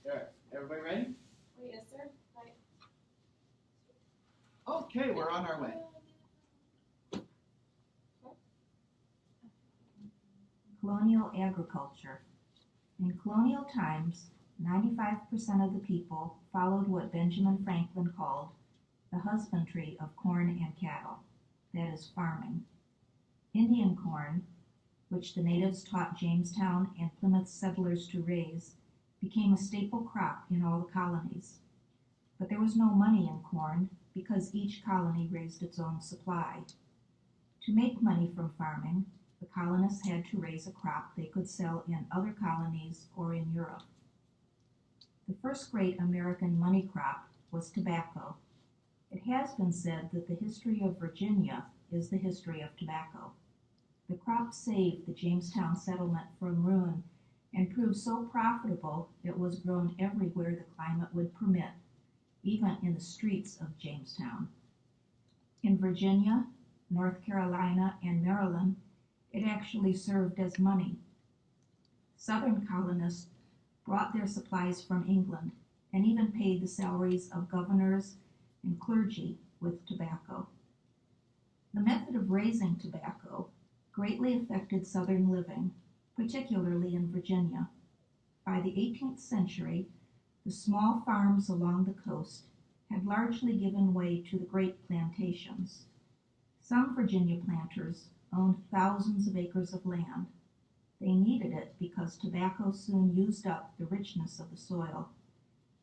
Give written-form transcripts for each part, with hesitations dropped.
Alright, everybody ready? Yes, sir. Right. Okay, we're on our way. Colonial agriculture. In colonial times, 95% of the people followed what Benjamin Franklin called the husbandry of corn and cattle, that is, farming. Indian corn, which the natives taught Jamestown and Plymouth settlers to raise, became a staple crop in all the colonies. But there was no money in corn because each colony raised its own supply. To make money from farming, the colonists had to raise a crop they could sell in other colonies or in Europe. The first great American money crop was tobacco. It has been said that the history of Virginia is the history of tobacco. The crop saved the Jamestown settlement from ruin and proved so profitable it was grown everywhere the climate would permit, even in the streets of Jamestown. In Virginia, North Carolina, and Maryland, it actually served as money. Southern colonists brought their supplies from England and even paid the salaries of governors and clergy with tobacco. The method of raising tobacco greatly affected Southern living, particularly in Virginia. By the 18th century, the small farms along the coast had largely given way to the great plantations. Some Virginia planters owned thousands of acres of land. They needed it because tobacco soon used up the richness of the soil,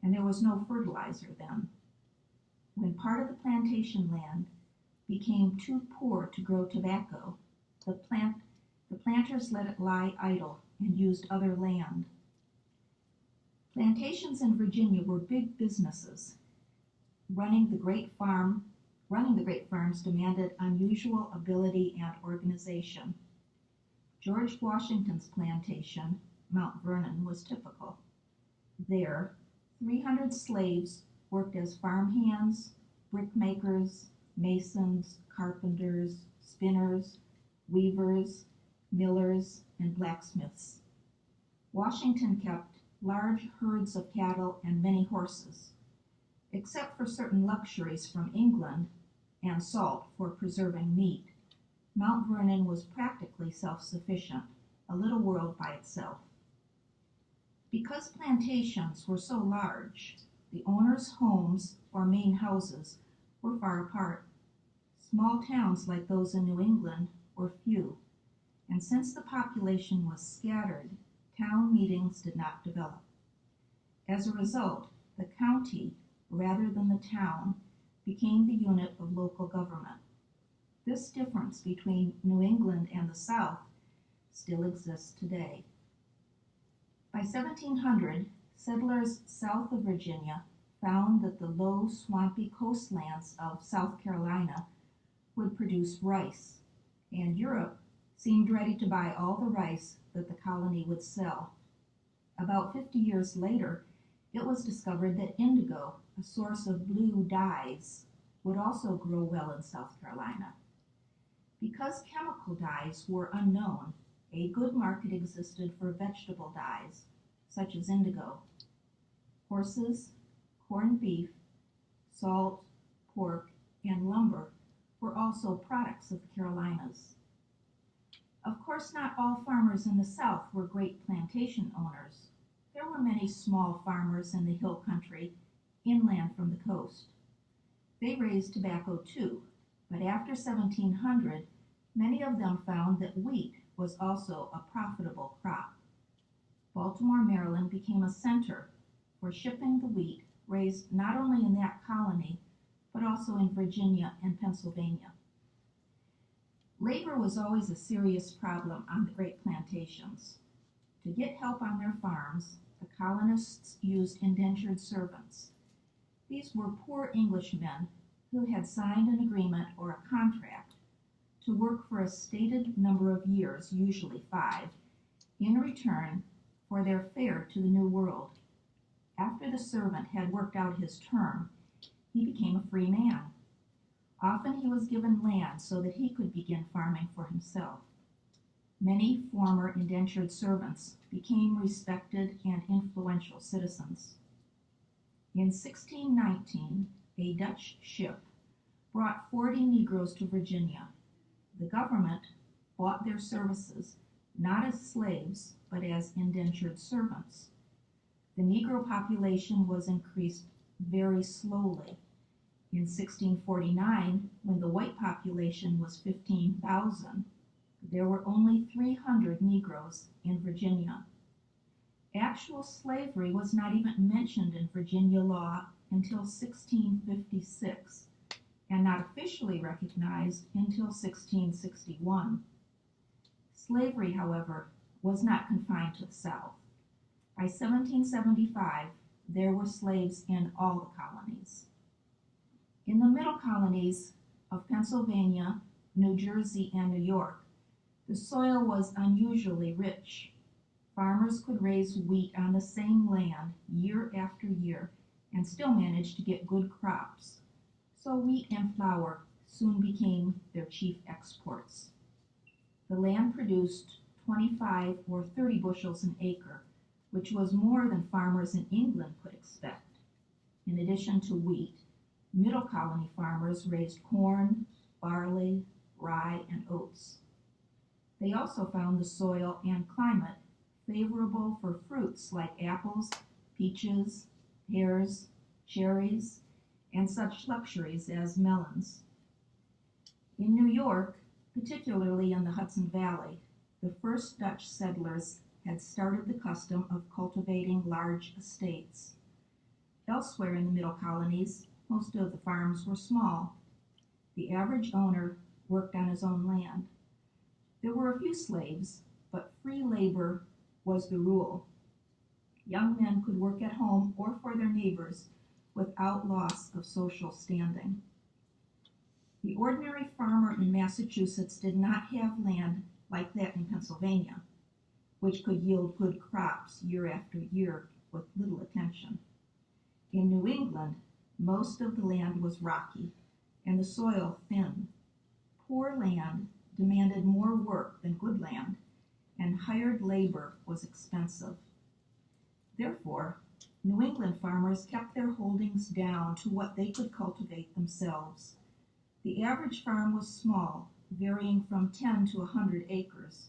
and there was no fertilizer then. When part of the plantation land became too poor to grow tobacco, the planters let it lie idle and used other land. Plantations in Virginia were big businesses. Running the great farms demanded unusual ability and organization. George Washington's plantation, Mount Vernon, was typical. There, 300 slaves worked as farmhands, brickmakers, masons, carpenters, spinners, weavers, millers, and blacksmiths. Washington kept large herds of cattle and many horses. Except for certain luxuries from England and salt for preserving meat, Mount Vernon was practically self-sufficient, a little world by itself. Because plantations were so large, the owners' homes or main houses were far apart. Small towns like those in New England were few, and since the population was scattered, town meetings did not develop. As a result, the county, rather than the town, became the unit of local government. This difference between New England and the South still exists today. By 1700, settlers south of Virginia found that the low, swampy coastlands of South Carolina would produce rice, and Europe seemed ready to buy all the rice that the colony would sell. About 50 years later, it was discovered that indigo, a source of blue dyes, would also grow well in South Carolina. Because chemical dyes were unknown, a good market existed for vegetable dyes, such as indigo. Horses, corned beef, salt, pork, and lumber were also products of the Carolinas. Of course, not all farmers in the South were great plantation owners. There were many small farmers in the hill country, inland from the coast. They raised tobacco too, but after 1700, many of them found that wheat was also a profitable crop. Baltimore, Maryland became a center for shipping the wheat raised not only in that colony, but also in Virginia and Pennsylvania. Labor was always a serious problem on the great plantations. To get help on their farms, the colonists used indentured servants. These were poor Englishmen who had signed an agreement or a contract to work for a stated number of years, usually 5, in return for their fare to the New World. After the servant had worked out his term, he became a free man. Often he was given land so that he could begin farming for himself. Many former indentured servants became respected and influential citizens. In 1619, a Dutch ship brought 40 Negroes to Virginia. The government bought their services not as slaves, but as indentured servants. The Negro population was increased very slowly. In 1649, when the white population was 15,000, there were only 300 Negroes in Virginia. Actual slavery was not even mentioned in Virginia law until 1656, and not officially recognized until 1661. Slavery, however, was not confined to the South. By 1775, there were slaves in all the colonies. In the middle colonies of Pennsylvania, New Jersey, and New York, the soil was unusually rich. Farmers could raise wheat on the same land year after year and still manage to get good crops. So wheat and flour soon became their chief exports. The land produced 25 or 30 bushels an acre, which was more than farmers in England could expect. In addition to wheat, middle colony farmers raised corn, barley, rye, and oats. They also found the soil and climate favorable for fruits like apples, peaches, pears, cherries, and such luxuries as melons. In New York, particularly in the Hudson Valley, the first Dutch settlers had started the custom of cultivating large estates. Elsewhere in the middle colonies, most of the farms were small. The average owner worked on his own land. There were a few slaves, but free labor was the rule. Young men could work at home or for their neighbors without loss of social standing. The ordinary farmer in Massachusetts did not have land like that in Pennsylvania, which could yield good crops year after year with little attention. In New England, most of the land was rocky and the soil thin. Poor land demanded more work than good land, and hired labor was expensive. Therefore, New England farmers kept their holdings down to what they could cultivate themselves. The average farm was small, varying from 10 to 100 acres.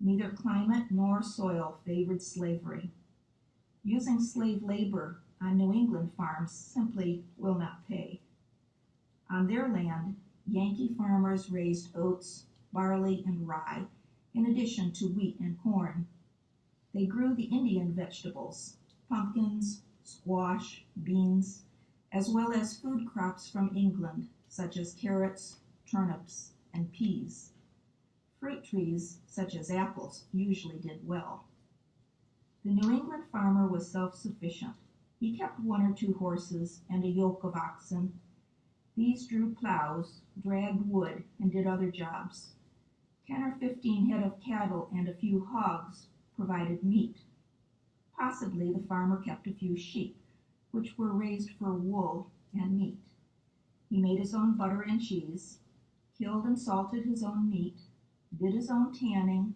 Neither climate nor soil favored slavery. Using slave labor on New England farms simply will not pay. On their land, Yankee farmers raised oats, barley, and rye, in addition to wheat and corn. They grew the Indian vegetables, pumpkins, squash, beans, as well as food crops from England, such as carrots, turnips, and peas. Fruit trees, such as apples, usually did well. The New England farmer was self-sufficient. He kept 1 or 2 horses and a yoke of oxen. These drew plows, dragged wood, and did other jobs. 10 or 15 head of cattle and a few hogs provided meat. Possibly the farmer kept a few sheep, which were raised for wool and meat. He made his own butter and cheese, killed and salted his own meat, did his own tanning,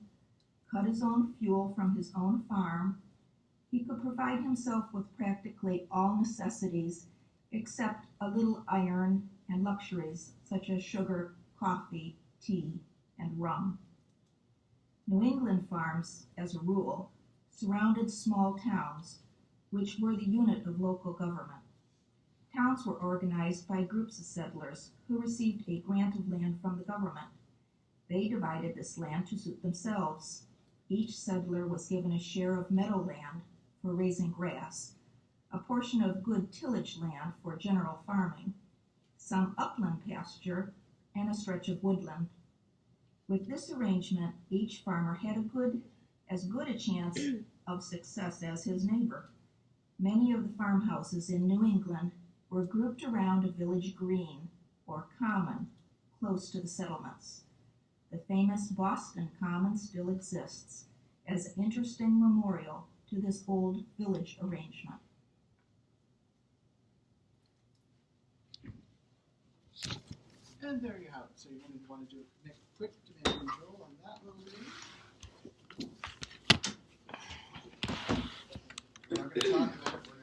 cut his own fuel from his own farm. He could provide himself with practically all necessities except a little iron and luxuries such as sugar, coffee, tea, and rum. New England farms, as a rule, surrounded small towns, which were the unit of local government. Towns were organized by groups of settlers who received a grant of land from the government. They divided this land to suit themselves. Each settler was given a share of meadowland for raising grass, a portion of good tillage land for general farming, some upland pasture, and a stretch of woodland. With this arrangement, each farmer had as good a chance of success as his neighbor. Many of the farmhouses in New England were grouped around a village green, or common, close to the settlements. The famous Boston Common still exists as an interesting memorial to this old village arrangement. And there you have it. So you want to do a quick demand control on that little bit. We're talking, we're